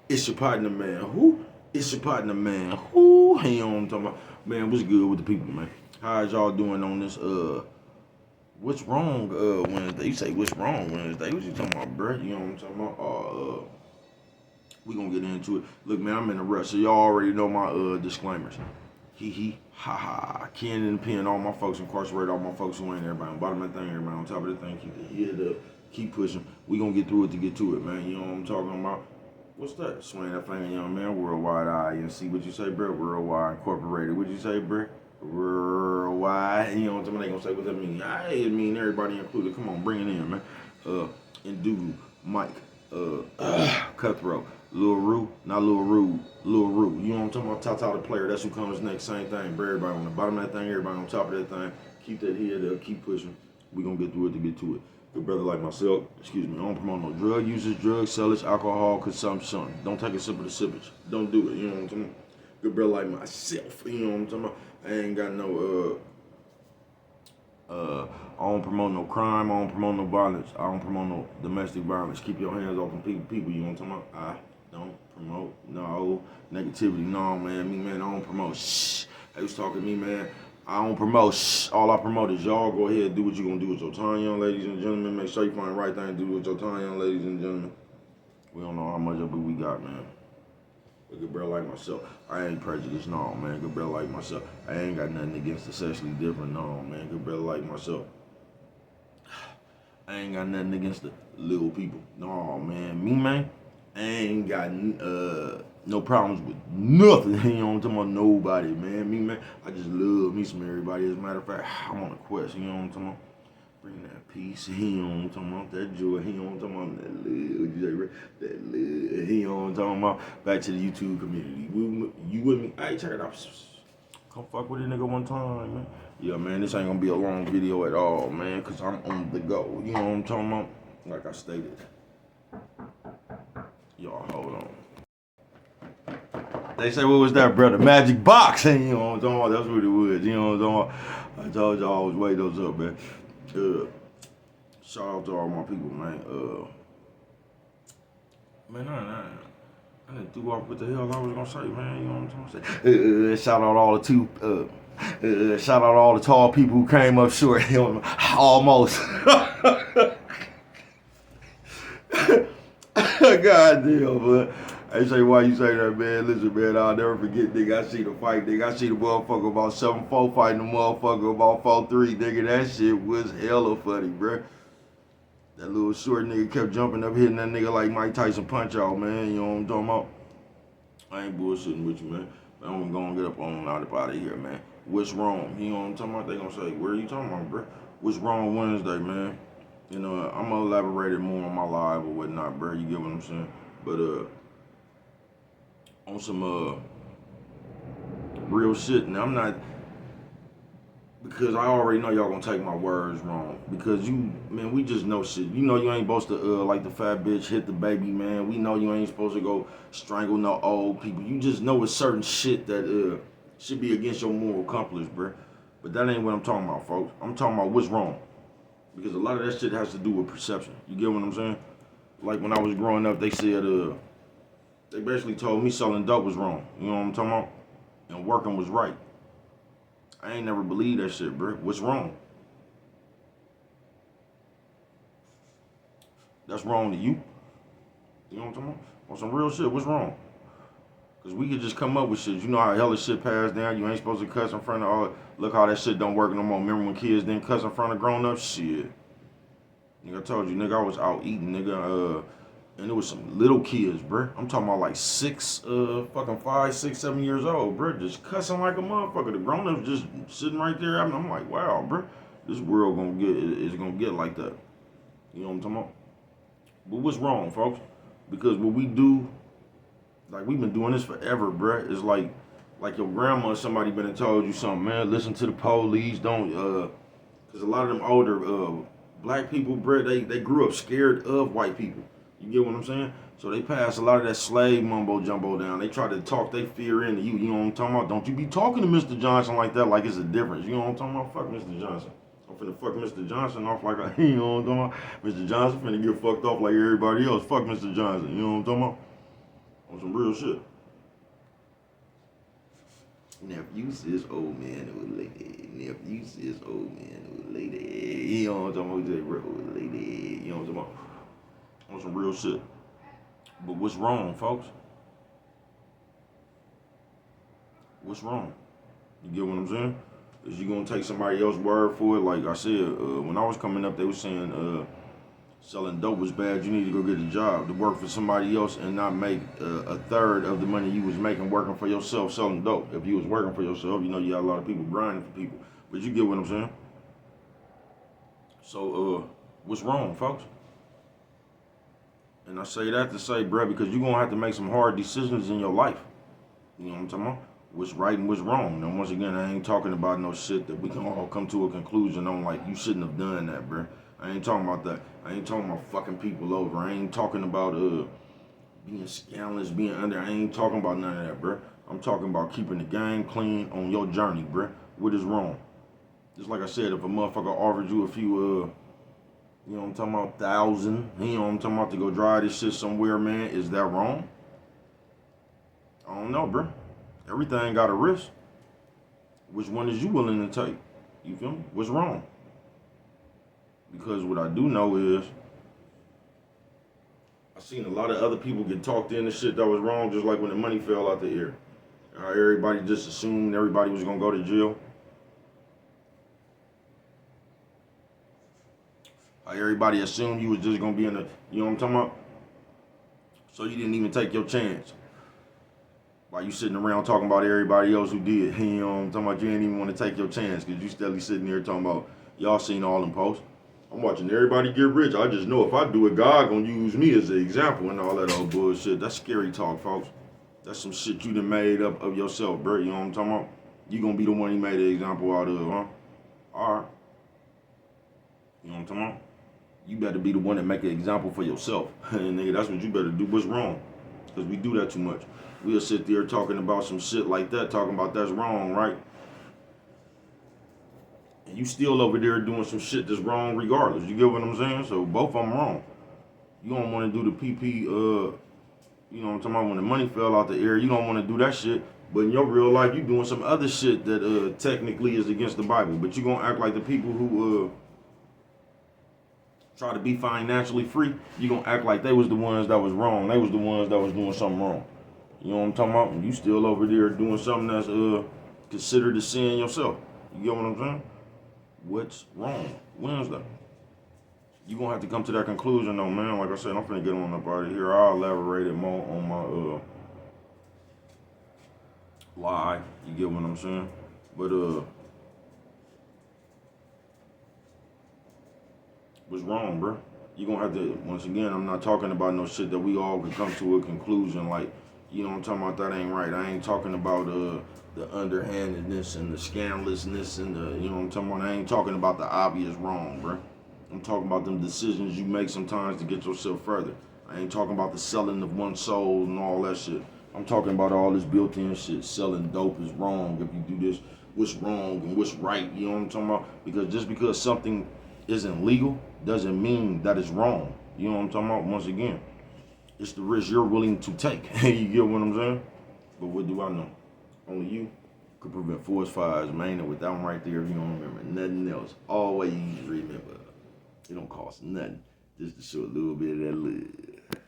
It's your partner, man. Who? It's your partner, man. Who? Hang on, I'm talking about. Man, what's good with the people, man? How's y'all doing on this, what's wrong, Wednesday? You say, what's wrong, Wednesday? What you talking about, bro? You know what I'm talking about? We gonna get into it. Look, man, I'm in a rush, so y'all already know my, disclaimers. Ha ha. Ken and Pen, all my folks incarcerated, all my folks who ain't everybody on bottom of the thing, everybody on top of the thing. Keep the head up, keep pushing. We gonna get through it to get to it, man. You know what I'm talking about? What's that? Swing that finger, young man. Worldwide INC. What you say, bro? Worldwide Incorporated. What you say, bro? Worldwide. You know what I'm talking about? They gonna say what that mean. I mean everybody included. Come on, bring it in, man. Indugu, Mike, Cutthroat, Lil Rue, not Lil Rue, Lil Rue. You know what I'm talking about? Tata the player. That's who comes next. Same thing. Bro, everybody on the bottom of that thing, everybody on top of that thing. Keep that head up. Keep pushing. We gonna get through it to get to it. Good brother like myself, excuse me, I don't promote no drug usage, drug sellers, alcohol consumption. Don't take a sip of the sippage. Don't do it, you know what I'm talking about? Good brother like myself, you know what I'm talking about? I ain't got no, I don't promote no crime, I don't promote no violence, I don't promote no domestic violence. Keep your hands off them people, you know what I'm talking about? I don't promote no negativity, no, man, me, man, I don't promote shh. They was talking to me, man. I don't promote shh. All I promote is y'all go ahead and do what you're gonna do with your time, young ladies and gentlemen. Make sure you find the right thing to do with your time, young ladies and gentlemen. We don't know how much of it we got, man. But good brother like myself, I ain't prejudiced, no, man. Good brother like myself, I ain't got nothing against the sexually different, no, man. Good brother like myself, I ain't got nothing against the little people, no, man. Me, man, I ain't got no problems with nothing. You know what I'm talking about? Nobody, man. Me, man, I just love me some everybody. As a matter of fact, I'm on a quest. You know what I'm talking about? Bring that peace. He know what I'm talking about. That joy. He know what I'm talking about. That love. What you say, bro? That love. He know what I'm talking about. Back to the YouTube community. You with me? Hey, check it out. Come fuck with a nigga one time, man. Yeah, man, this ain't gonna be a long video at all, man, because I'm on the go. You know what I'm talking about? Like I stated. Y'all, hold on. They say, what was that, brother? Magic box. You know what I'm talking about? That's what it was. You know what I'm talking about? I told y'all I always weigh those up, man. Shout out to all my people, man. Man, I didn't do off what the hell I was gonna say, man. You know what I'm talking about? Shout out all the shout out all the tall people who came up short. You know, almost. God damn, but I say why you say that, man. Listen, man, I'll never forget, nigga. I see the fight, nigga. I see the motherfucker about 7-4 fighting the motherfucker about 4-3, nigga. That shit was hella funny, bruh. That little short nigga kept jumping up, hitting that nigga like Mike Tyson punch out, man. You know what I'm talking about? I ain't bullshitting with you, man. I'm gonna get up on out of here, man. What's wrong? You know what I'm talking about? They gonna say, where are you talking about, bro? What's wrong Wednesday, man? You know, I'm gonna elaborate it more on my live or whatnot, bro. You get what I'm saying? But on some real shit. Now I'm not, because I already know y'all gonna take my words wrong. Because you, man, we just know shit. You know you ain't supposed to like the fat bitch hit the baby, man. We know you ain't supposed to go strangle no old people. You just know it's certain shit that should be against your moral compass, bruh. But that ain't what I'm talking about, folks. I'm talking about what's wrong. Because a lot of that shit has to do with perception. You get what I'm saying? Like when I was growing up, they said they basically told me selling dope was wrong. You know what I'm talking about? And working was right. I ain't never believed that shit, bro. What's wrong? That's wrong to you. You know what I'm talking about? On some real shit, what's wrong? Because we could just come up with shit. You know how hella shit passed down. You ain't supposed to cuss in front of all. Look how that shit don't work no more. Remember when kids didn't cuss in front of grown ups? Shit. Nigga, I told you, nigga, I was out eating, nigga. And it was some little kids, bruh. I'm talking about like 5, 6, 7 years old, bruh. Just cussing like a motherfucker. The grown-ups just sitting right there. I'm like, wow, bruh. This world is gonna get like that. You know what I'm talking about? But what's wrong, folks? Because what we do, like we've been doing this forever, bruh. It's like your grandma or somebody been and told you something, man. Listen to the police, don't, because a lot of them older black people, bruh, they grew up scared of white people. You get what I'm saying? So they pass a lot of that slave mumbo jumbo down. They try to talk their fear into you. You know what I'm talking about? Don't you be talking to Mr. Johnson like that, like it's a difference. You know what I'm talking about? Fuck Mr. Johnson. I'm finna fuck Mr. Johnson off like you know what I'm talking about? Mr. Johnson finna get fucked off like everybody else. Fuck Mr. Johnson. You know what I'm talking about? On some real shit. Nephew says old man, old lady. Nephew says old man, old lady. You know what I'm talking about? Old lady. You know what I'm talking about? On some real shit. But what's wrong, folks? What's wrong? You get what I'm saying? Is you gonna take somebody else's word for it? Like I said, when I was coming up, they were saying selling dope was bad. You need to go get a job to work for somebody else and not make a third of the money you was making working for yourself selling dope. If you was working for yourself, you know you got a lot of people grinding for people. But you get what I'm saying? So, what's wrong, folks? And I say that to say, bruh, because you're gonna have to make some hard decisions in your life. You know what I'm talking about? What's right and what's wrong. Now, once again, I ain't talking about no shit that we can all come to a conclusion on, like, you shouldn't have done that, bruh. I ain't talking about that. I ain't talking about fucking people over. I ain't talking about being scandalous, being under. I ain't talking about none of that, bruh. I'm talking about keeping the game clean on your journey, bruh. What is wrong? Just like I said, if a motherfucker offered you a few, you know what I'm talking about, 1,000, you know what I'm talking about, to go drive this shit somewhere, man, is that wrong? I don't know, bruh. Everything got a risk. Which one is you willing to take? You feel me? What's wrong? Because what I do know is I seen a lot of other people get talked into shit that was wrong, just like when the money fell out the air. How everybody just assumed everybody was gonna go to jail. How everybody assumed you was just gonna be in the, you know what I'm talking about? So you didn't even take your chance. While you sitting around talking about everybody else who did, you know what I'm talking about? You ain't even want to take your chance because you steadily sitting there talking about, y'all seen all them posts. I'm watching everybody get rich. I just know if I do it, God gonna use me as an example and all that old bullshit. That's scary talk, folks. That's some shit you done made up of yourself, bro. You know what I'm talking about? You gonna be the one he made an example out of, huh? Alright. You know what I'm talking about? You better be the one that make an example for yourself. And nigga, that's what you better do. What's wrong? Because we do that too much. We'll sit there talking about some shit like that, talking about that's wrong, right? And you still over there doing some shit that's wrong regardless. You get what I'm saying? So both of them wrong. You don't want to do the PP, you know what I'm talking about, when the money fell out the air, you don't want to do that shit. But in your real life, you doing some other shit that technically is against the Bible. But you gonna act like the people who try to be financially free, you gonna act like they was the ones that was wrong. They was the ones that was doing something wrong. You know what I'm talking about? And you still over there doing something that's considered a sin yourself. You get what I'm saying? What's wrong? Wednesday. You gonna have to come to that conclusion though, man. Like I said, I'm finna get on up out of here. I'll elaborate it more on my lie. You get what I'm saying? But what's wrong, bro? You gonna have to, once again, I'm not talking about no shit that we all can come to a conclusion like, you know what I'm talking about, that ain't right. I ain't talking about the underhandedness and the scandalousness and the, you know what I'm talking about. I ain't talking about the obvious wrong, bro. I'm talking about them decisions you make sometimes to get yourself further. I ain't talking about the selling of one's soul and all that shit. I'm talking about all this built-in shit. Selling dope is wrong. If you do this, what's wrong and what's right, you know what I'm talking about? Because just because something isn't legal doesn't mean that it's wrong. You know what I'm talking about? Once again, it's the risk you're willing to take. You get what I'm saying? But what do I know? Only you could prevent forest fires, man. And with that one right there, if you don't remember nothing else, always remember, it don't cost nothing just to show a little bit of that love.